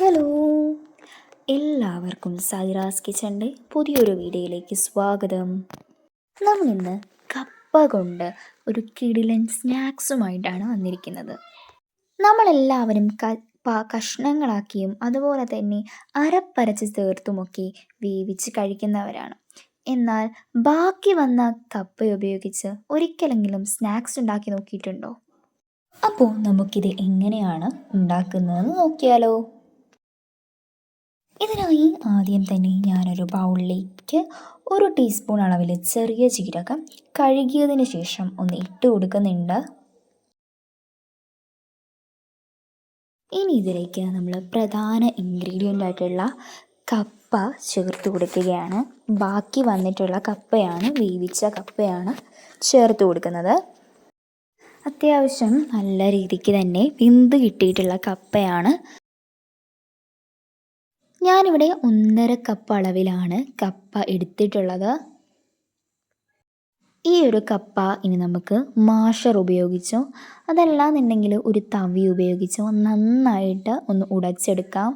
Hello, എല്ലാവർക്കും സൈറാസ് കിച്ചൻ്റെ പുതിയൊരു വീഡിയോയിലേക്ക് സ്വാഗതം. നമ്മളിന്ന് കപ്പ കൊണ്ട് ഒരു കിടിലൻ സ്നാക്സുമായിട്ടാണ് വന്നിരിക്കുന്നത്. നമ്മളെല്ലാവരും കപ്പ കഷ്ണങ്ങളാക്കിയും അതുപോലെ തന്നെ അരപ്പരച്ച് ചേർത്തുമൊക്കെ വേവിച്ച് കഴിക്കുന്നവരാണ്. എന്നാൽ ബാക്കി വന്ന കപ്പ ഉപയോഗിച്ച് ഒരിക്കലെങ്കിലും സ്നാക്സ് ഉണ്ടാക്കി നോക്കിയിട്ടുണ്ടോ? അപ്പോൾ നമുക്കിത് എങ്ങനെയാണ് ഉണ്ടാക്കുന്നതെന്ന് നോക്കിയാലോ. ഇതിനായി ആദ്യം തന്നെ ഞാനൊരു ബൗളിലേക്ക് 1 ടീസ്പൂൺ അളവിൽ ചെറിയ ജീരകം കഴുകിയതിന് ശേഷം ഒന്ന് ഇട്ട് കൊടുക്കുന്നുണ്ട്. ഇനി ഇതിലേക്ക് നമ്മൾ പ്രധാന ഇൻഗ്രീഡിയൻ്റ് ആയിട്ടുള്ള കപ്പ ചേർത്ത് കൊടുക്കുകയാണ്. ബാക്കി വന്നിട്ടുള്ള കപ്പയാണ്, വേവിച്ച കപ്പയാണ് ചേർത്ത് കൊടുക്കുന്നത്. അത്യാവശ്യം നല്ല രീതിക്ക് തന്നെ വെന്ത് കിട്ടിയിട്ടുള്ള കപ്പയാണ്. ഞാനിവിടെ 1.5 കപ്പ് അളവിലാണ് കപ്പ എടുത്തിട്ടുള്ളത്. ഈ ഒരു കപ്പ ഇനി നമുക്ക് മാഷർ ഉപയോഗിച്ചോ അതല്ലാന്നുണ്ടെങ്കിൽ ഒരു തവി ഉപയോഗിച്ചോ നന്നായിട്ട് ഒന്ന് ഉടച്ചെടുക്കാം.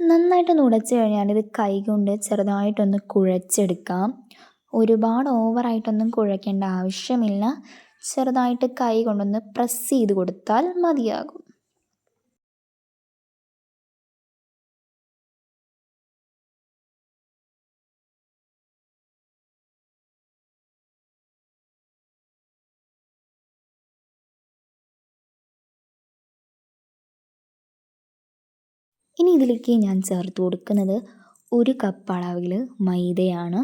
നന്നായിട്ട് ഉടച്ച് കഴിഞ്ഞാൽ ഇത് കൈകൊണ്ട് ചെറുതായിട്ടൊന്ന് കുഴച്ചെടുക്കാം. ഒരുപാട് ഓവറായിട്ടൊന്നും കുഴയ്ക്കേണ്ട ആവശ്യമില്ല. ചെറുതായിട്ട് കൈ കൊണ്ടൊന്ന് പ്രസ് ചെയ്ത് കൊടുത്താൽ മതിയാകും. ഇനി ഇതിലേക്ക് ഞാൻ ചേർത്ത് കൊടുക്കുന്നത് 1 കപ്പ് അളവിൽ മൈദയാണ്.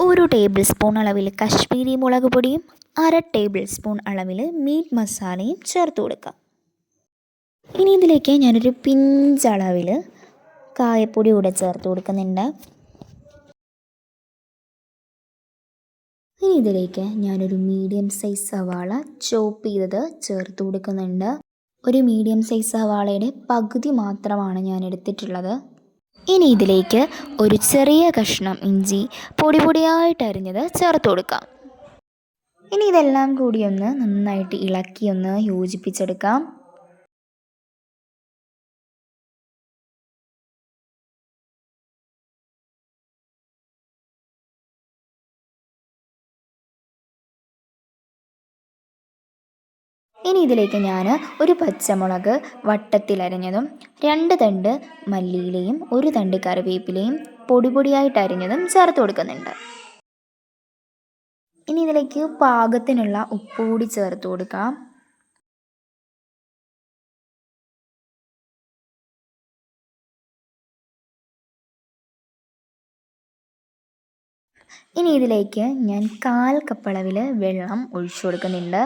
ഒരു ടേബിൾ സ്പൂൺ അളവിൽ കശ്മീരി മുളക് പൊടിയും 1/2 ടേബിൾ സ്പൂൺ അളവിൽ മീറ്റ് മസാലയും ചേർത്ത് കൊടുക്കാം. ഇനി ഇതിലേക്ക് ഞാനൊരു പിഞ്ചളവിൽ കായപ്പൊടി കൂടെ ചേർത്ത് കൊടുക്കുന്നുണ്ട്. ഇനി ഇതിലേക്ക് ഞാനൊരു മീഡിയം സൈസ് സവാള ചോപ്പ് ചെയ്തത് ചേർത്ത് കൊടുക്കുന്നുണ്ട്. ഒരു മീഡിയം സൈസ് സവാളയുടെ പകുതി മാത്രമാണ് ഞാൻ എടുത്തിട്ടുള്ളത്. ഇനി ഇതിലേക്ക് ഒരു ചെറിയ കഷ്ണം ഇഞ്ചി പൊടിയായിട്ട് അരിഞ്ഞത് ചേർത്ത് കൊടുക്കാം. ഇനി ഇതെല്ലാം കൂടി ഒന്ന് നന്നായിട്ട് ഇളക്കി ഒന്ന് യോജിപ്പിച്ചെടുക്കാം. ഇനി ഇതിലേക്ക് ഞാൻ ഒരു പച്ചമുളക് വട്ടത്തിലരിഞ്ഞതും 2 തണ്ട് മല്ലിയിലയും 1 തണ്ട് കറിവേപ്പിലയും പൊടിയായിട്ട് അരിഞ്ഞതും ചേർത്ത് കൊടുക്കുന്നുണ്ട്. ഇനി ഇതിലേക്ക് പാകത്തിനുള്ള ഉപ്പ് കൂടി ചേർത്ത് കൊടുക്കാം. ഇനി ഇതിലേക്ക് ഞാൻ 1/4 കപ്പ് അളവിൽ വെള്ളം ഒഴിച്ചു കൊടുക്കുന്നുണ്ട്.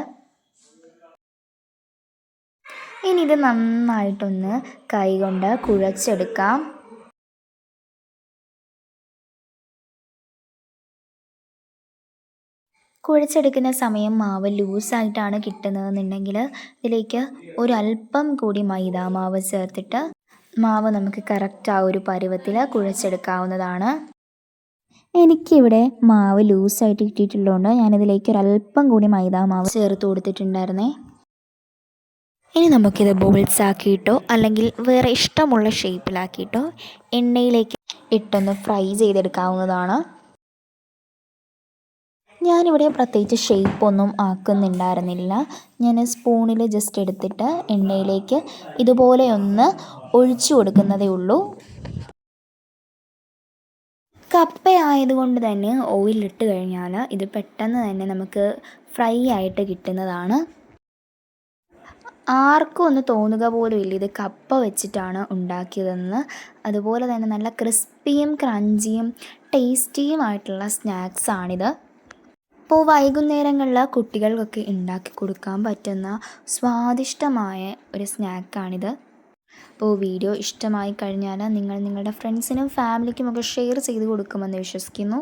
ഇനി ഇത് നന്നായിട്ടൊന്ന് കൈകൊണ്ട് കുഴച്ചെടുക്കാം. കുഴച്ചെടുക്കുന്ന സമയം മാവ് ലൂസായിട്ടാണ് കിട്ടുന്നതെന്നുണ്ടെങ്കിൽ ഇതിലേക്ക് ഒരല്പം കൂടി മൈദാമാവ് ചേർത്തിട്ട് മാവ് നമുക്ക് കറക്റ്റ് ആ ഒരു പരുവത്തിൽ കുഴച്ചെടുക്കാവുന്നതാണ്. എനിക്കിവിടെ മാവ് ലൂസായിട്ട് കിട്ടിയിട്ടുള്ളതുകൊണ്ട് ഞാനിതിലേക്ക് ഒരല്പം കൂടി മൈദാമാവ് ചേർത്ത് കൊടുത്തിട്ടുണ്ടായിരുന്നേ. ഇനി നമുക്കിത് ബോൾസ് ആക്കിയിട്ടോ അല്ലെങ്കിൽ വേറെ ഇഷ്ടമുള്ള ഷേപ്പിലാക്കിയിട്ടോ എണ്ണയിലേക്ക് ഇട്ടൊന്ന് ഫ്രൈ ചെയ്തെടുക്കാവുന്നതാണ്. ഞാനിവിടെ പ്രത്യേകിച്ച് ഷേപ്പൊന്നും ആക്കുന്നുണ്ടായിരുന്നില്ല. ഞാൻ സ്പൂണിൽ ജസ്റ്റ് എടുത്തിട്ട് എണ്ണയിലേക്ക് ഇതുപോലെ ഒന്ന് ഒഴിച്ചു കൊടുക്കുന്നതേ ഉള്ളൂ. കപ്പ ആയതുകൊണ്ട് തന്നെ ഓയിലിട്ട് കഴിഞ്ഞാൽ ഇത് പെട്ടെന്ന് തന്നെ നമുക്ക് ഫ്രൈ ആയിട്ട് കിട്ടുന്നതാണ്. ആർക്കും ഒന്ന് തോന്നുക പോലും ഇല്ല ഇത് കപ്പ വെച്ചിട്ടാണ് ഉണ്ടാക്കിയതെന്ന്. അതുപോലെ തന്നെ നല്ല ക്രിസ്പിയും ക്രഞ്ചിയും ടേസ്റ്റിയുമായിട്ടുള്ള സ്നാക്സാണിത്. അപ്പോൾ വൈകുന്നേരങ്ങളിൽ കുട്ടികൾക്കൊക്കെ ഉണ്ടാക്കി കൊടുക്കാൻ പറ്റുന്ന സ്വാദിഷ്ടമായ ഒരു സ്നാക്കാണിത്. അപ്പോൾ വീഡിയോ ഇഷ്ടമായി കഴിഞ്ഞാൽ നിങ്ങൾ നിങ്ങളുടെ ഫ്രണ്ട്സിനും ഫാമിലിക്കുമൊക്കെ ഷെയർ ചെയ്ത് കൊടുക്കുമെന്ന് വിശ്വസിക്കുന്നു.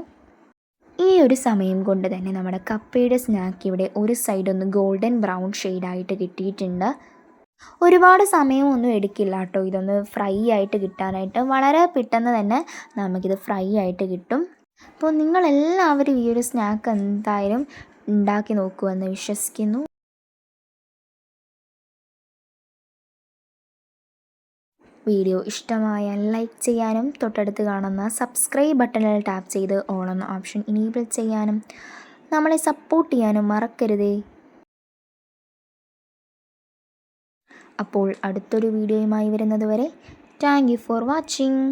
ഈ ഒരു സമയം കൊണ്ട് തന്നെ നമ്മുടെ കപ്പയുടെ സ്നാക്ക് ഇവിടെ ഒരു സൈഡ് ഒന്ന് ഗോൾഡൻ ബ്രൗൺ ഷെയ്ഡായിട്ട് കിട്ടിയിട്ടുണ്ട്. ഒരുപാട് സമയമൊന്നും എടുക്കില്ല കേട്ടോ ഇതൊന്ന് ഫ്രൈ ആയിട്ട് കിട്ടാനായിട്ട്. വളരെ പെട്ടെന്ന് തന്നെ നമുക്കിത് ഫ്രൈ ആയിട്ട് കിട്ടും. അപ്പോൾ നിങ്ങളെല്ലാവരും ഈ ഒരു സ്നാക്ക് എന്തായാലും ഉണ്ടാക്കി നോക്കുമെന്ന് വിശ്വസിക്കുന്നു. വീഡിയോ ഇഷ്ടമായാൽ ലൈക്ക് ചെയ്യാനും തൊട്ടടുത്ത് കാണുന്ന സബ്സ്ക്രൈബ് ബട്ടണിൽ ടാപ്പ് ചെയ്ത് ഓൾ എന്ന ഓപ്ഷൻ ഇനേബിൾ ചെയ്യാനും നമ്മളെ സപ്പോർട്ട് ചെയ്യാനും മറക്കരുതേ. അപ്പോൾ അടുത്തൊരു വീഡിയോയുമായി വരുന്നത് വരെ താങ്ക് യു ഫോർ വാച്ചിങ്.